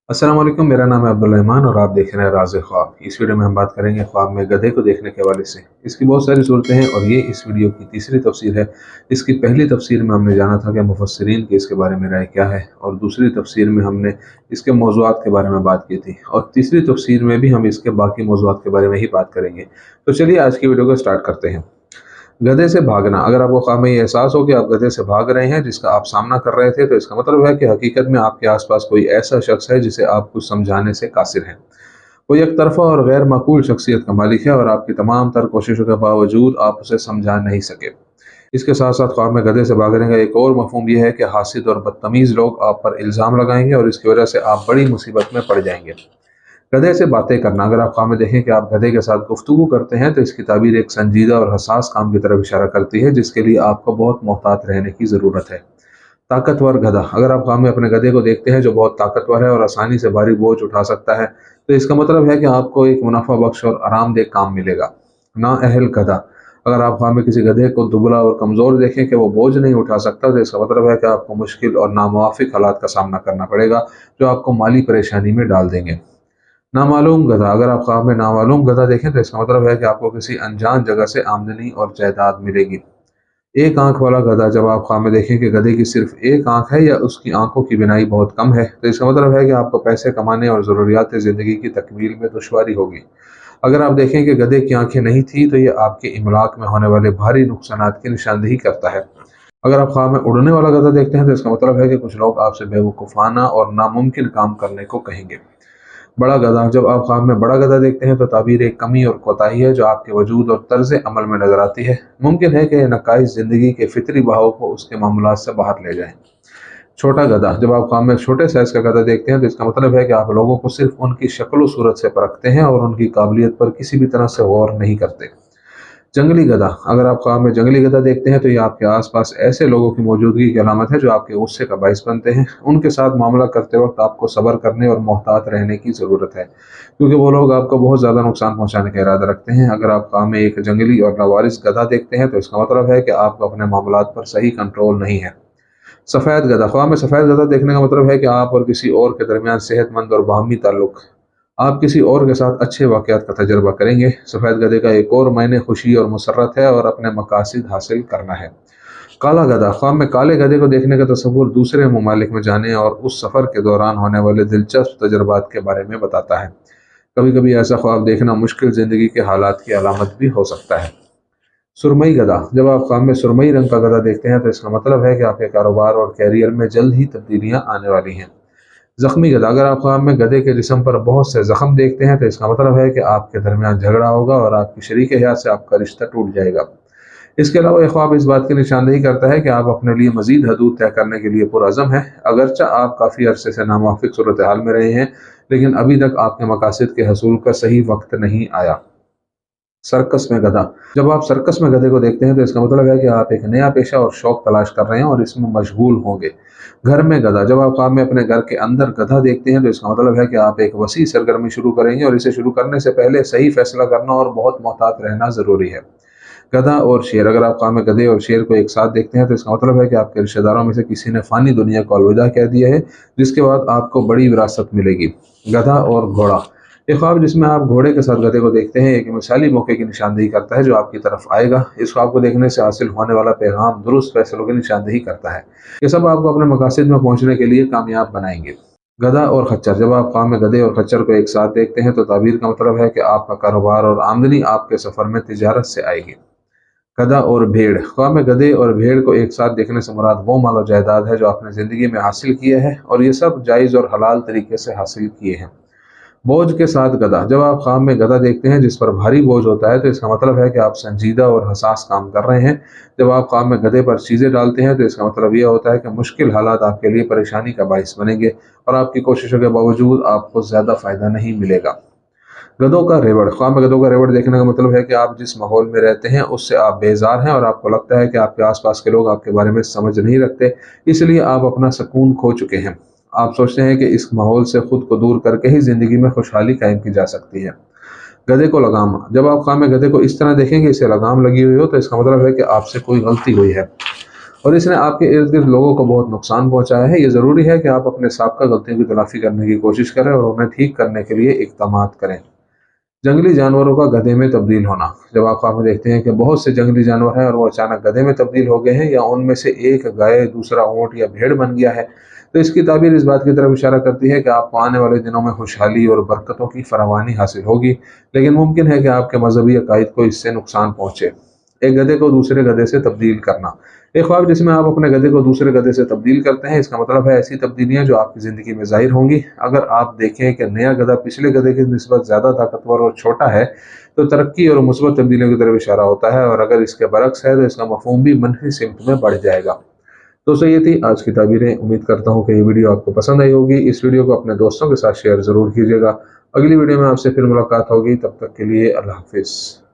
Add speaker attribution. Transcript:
Speaker 1: अस्सलाम वालेकुम। मेरा नाम है अब्दुल रहमान और आप देख रहे हैं राज़ ख्वाब। इस वीडियो में हम बात करेंगे ख्वाब में गधे को देखने के हवाले से। इसकी बहुत सारी सूरतें हैं और ये इस वीडियो की तीसरी तफसीर है। इसकी पहली तफसीर में हमने जाना था कि मुफस्सिरीन की इसके बारे में राय क्या है, और दूसरी तफसीर में हमने इसके मौज़ूआत के बारे में बात की थी, और तीसरी तफसीर में भी हम इसके बाकी मौज़ूआत के बारे में ही बात करेंगे। तो चलिए आज की वीडियो को स्टार्ट करते हैं। गधे से भागना। अगर आपको ख्वाब में ये एहसास हो कि आप गधे से भाग रहे हैं जिसका आप सामना कर रहे थे, तो इसका मतलब है कि हकीकत में आपके आसपास कोई ऐसा शख्स है जिसे आप कुछ समझाने से कासिर हैं। वो एक तरफा और गैर माकूल शख्सियत का मालिक है और आपकी तमाम तर कोशिशों के बावजूद आप उसे समझा नहीं सके। इसके साथ साथ ख्वाब में गधे से भागने का एक और मफहूम यह है कि हासिद और बदतमीज़ लोग आप पर इल्ज़ाम लगाएंगे और इसकी वजह से आप बड़ी मुसीबत में पड़ जाएंगे। गधे से बातें करना। अगर आप ख्वाब में देखें कि आप गधे के साथ गुफ्तगू करते हैं, तो इसकी ताबीर एक संजीदा और हसास काम की तरफ इशारा करती है जिसके लिए आपको बहुत मोहतात रहने की ज़रूरत है। ताकतवर गधा। अगर आप ख्वाब में अपने गधे को देखते हैं जो बहुत ताकतवर है और आसानी से भारी बोझ उठा सकता है, तो इसका मतलब है कि आपको एक मुनाफा बख्श और आरामदेह काम मिलेगा। नाअहल गधा। अगर आप ख्वाब में किसी गधे को दुबला और कमज़ोर देखें कि वो बोझ नहीं उठा सकता, तो इसका मतलब है कि आपको मुश्किल और नामुवाफिक हालात का सामना करना पड़ेगा जो आपको माली परेशानी में डाल देंगे। नामालूम गधा। अगर आप ख्वाब में नामालूम गधा देखें, तो इसका मतलब है कि आपको किसी अनजान जगह से आमदनी और जायदाद मिलेगी। एक आंख वाला गधा। जब आप ख्वाब में देखें कि गधे की सिर्फ एक आंख है या उसकी आंखों की बिनाई बहुत कम है, तो इसका मतलब है कि आपको पैसे कमाने और ज़रूरियात ज़िंदगी की तकमील में दुश्वारी होगी। अगर आप देखें कि गधे की आंखें नहीं थी, तो ये आपके इमलाक में होने वाले भारी नुकसानात की निशानदेही करता है। अगर आप ख्वाब में उड़ने वाला गधा देखते हैं, तो इसका मतलब है कि कुछ लोग आपसे बेवकूफ़ाना और नामुमकिन काम करने को कहेंगे। बड़ा गधा। जब आप ख्वाब में बड़ा गधा देखते हैं, तो ताबीर एक कमी और कोताही है जो आपके वजूद और तर्ज अमल में नजर आती है। मुमकिन है कि ये नकाइस ज़िंदगी के फितरी बहाव को उसके मामलात से बाहर ले जाएं। छोटा गधा। जब आप ख्वाब में एक छोटे साइज़ का गधा देखते हैं, तो इसका मतलब है कि आप लोगों को सिर्फ उनकी शक्ल सूरत से परखते हैं और उनकी काबिलियत पर किसी भी तरह से गौर नहीं करते। जंगली गधा। अगर आप ख्वाब में जंगली गधा देखते हैं, तो ये आपके आसपास ऐसे लोगों की मौजूदगी की अलामत है जो आपके गुस्से का बाइस बनते हैं। उनके साथ मामला करते वक्त आपको सब्र करने और मोहतात रहने की ज़रूरत है, क्योंकि वो लोग आपको बहुत ज़्यादा नुकसान पहुंचाने का इरादा रखते हैं। अगर आप ख्वाब में एक जंगली और लावारिस गधा देखते हैं, तो इसका मतलब है कि आपको अपने मामलात पर सही कंट्रोल नहीं है। सफ़ेद गधा। ख्वाब में सफ़ेद गधा देखने का मतलब है कि आप और किसी और के दरमियान सेहतमंद और बाहमी ताल्लुक। आप किसी और के साथ अच्छे वाक़यात का तजुर्बा करेंगे। सफ़ेद गधे का एक और मायने खुशी और मुसर्रत है और अपने मकासद हासिल करना है। काला गधा। ख्वाब में काले गधे को देखने का तस्वुर दूसरे ममालिक में जाने और उस सफ़र के दौरान होने वाले दिलचस्प तजुर्बात के बारे में बताता है। कभी कभी ऐसा ख्वाब देखना मुश्किल ज़िंदगी के हालात की अलामत भी हो सकता है। सुरमई गधा। जब आप ख्वाब में सुरमई रंग का गधा देखते हैं, तो इसका मतलब है कि आपके कारोबार और कैरियर में जल्द ही तब्दीलियां आने वाली हैं। जख्मी गधा। अगर आप ख्वाब में गधे के जिस्म पर बहुत से जख्म देखते हैं, तो इसका मतलब है कि आपके दरमियान झगड़ा होगा और आपकी शरीक हयात से आपका रिश्ता टूट जाएगा। इसके अलावा यह ख्वाब इस बात की निशानदेही करता है कि आप अपने लिए मजीद हदूद तय करने के लिए पुरअज़म हैं। अगरचा आप काफ़ी अरसे से नामुवाफिक सूरत हाल में रहे हैं, लेकिन अभी तक आपके मकासद के हसूल का सही वक्त नहीं आया। सर्कस में गधा। जब आप सर्कस में गधे को देखते हैं, तो इसका मतलब है कि आप एक नया पेशा और शौक तलाश कर रहे हैं और इसमें मशगूल होंगे। घर में गधा। जब आप ख्वाब में अपने घर के अंदर गधा देखते हैं, तो इसका मतलब है कि आप एक वसी सरगर्मी शुरू करेंगे और इसे शुरू करने से पहले सही फैसला करना और बहुत मोहतात रहना ज़रूरी है। गधा और शेर। अगर आप ख्वाब में गधे और शेर को एक साथ देखते हैं, तो इसका मतलब है कि आपके रिश्तेदारों में से किसी ने फ़ानी दुनिया को अलविदा कह दिया है, जिसके बाद आपको बड़ी विरासत मिलेगी। गधा और घोड़ा। ये ख्वाब जिसमें आप घोड़े के साथ गधे को देखते हैं एक मिसाली मौके की निशानदेही करता है जो आपकी तरफ आएगा। इस ख्वाब को देखने से हासिल होने वाला पैगाम दुरुस्त फैसलों की निशानदेही करता है। ये सब आपको अपने मकासद में पहुंचने के लिए कामयाब बनाएंगे। गधा और खच्चर। जब आप ख्वाब में गधे और खच्चर को एक साथ देखते हैं, तो ताबीर का मतलब है कि आपका कारोबार और आमदनी आपके सफ़र में तिजारत से आएगी। गधा और भेड़। ख्वाब में गधे और भेड़ को एक साथ देखने से मुराद वो माल और जायदाद है जो आपने ज़िंदगी में हासिल किया है, और ये सब जायज़ और हलाल तरीके से हासिल किए हैं। बोझ के साथ गधा। जब आप ख्वाब में गधा देखते हैं जिस पर भारी बोझ होता है, तो इसका मतलब है कि आप संजीदा और हसास काम कर रहे हैं। जब आप ख्वाब में गधे पर चीज़ें डालते हैं, तो इसका मतलब यह होता है कि मुश्किल हालात आपके लिए परेशानी का बाइस बनेंगे और आपकी कोशिशों के बावजूद आपको ज़्यादा फ़ायदा नहीं मिलेगा। गधों का रेवड़। ख्वाब में गधों का रेवड़ देखने का मतलब है कि आप जिस माहौल में रहते हैं उससे आप बेजार हैं और आपको लगता है कि आपके आसपास के लोग आपके बारे में समझ नहीं रखते, इसलिए आप अपना सुकून खो चुके हैं। आप सोचते हैं कि इस माहौल से खुद को दूर करके ही ज़िंदगी में खुशहाली कायम की जा सकती है। गधे को लगाम। जब आप ख्वाब में गधे को इस तरह देखेंगे इसे लगाम लगी हुई हो, तो इसका मतलब है कि आपसे कोई गलती हुई है और इसने आपके इर्द गिर्द लोगों को बहुत नुकसान पहुंचाया है। ये ज़रूरी है कि आप अपने साबका गलतियों की तलाफ़ी करने की कोशिश करें और उन्हें ठीक करने के लिए इक़दामात करें। जंगली जानवरों का गधे में तब्दील होना। जब आप ख्वाब में देखते हैं कि बहुत से जंगली जानवर हैं और वो अचानक गधे में तब्दील हो गए हैं, या उनमें से एक गाय, दूसरा ऊँट या भेड़ बन गया है, तो इसकी ताबीर इस बात की तरफ इशारा करती है कि आपको आने वाले दिनों में खुशहाली और बरकतों की फरावानी हासिल होगी, लेकिन मुमकिन है कि आपके मजहबी अकायद को इससे नुकसान पहुँचे। एक गधे को दूसरे गधे से तब्दील करना। एक ख्वाब जिसमें आप अपने गधे को दूसरे गधे से तब्दील करते हैं, इसका मतलब है ऐसी तब्दीलियां जो आपकी ज़िंदगी में ज़ाहिर होंगी। अगर आप देखें कि नया गधा पिछले गधे की निस्बत ज़्यादा ताकतवर और छोटा है, तो तरक्की और मुस्बत तब्दीलियों की तरफ इशारा होता है, और अगर इसके बरक्स है तो इसका मफहूम भी मनफी सिमत में बढ़ जाएगा। दोस्तों, ये थी आज की ताबीरें। उम्मीद करता हूँ कि ये वीडियो आपको पसंद आई होगी। इस वीडियो को अपने दोस्तों के साथ शेयर ज़रूर कीजिएगा। अगली वीडियो में आपसे फिर मुलाकात होगी, तब तक के लिए अल्लाह हाफिज़।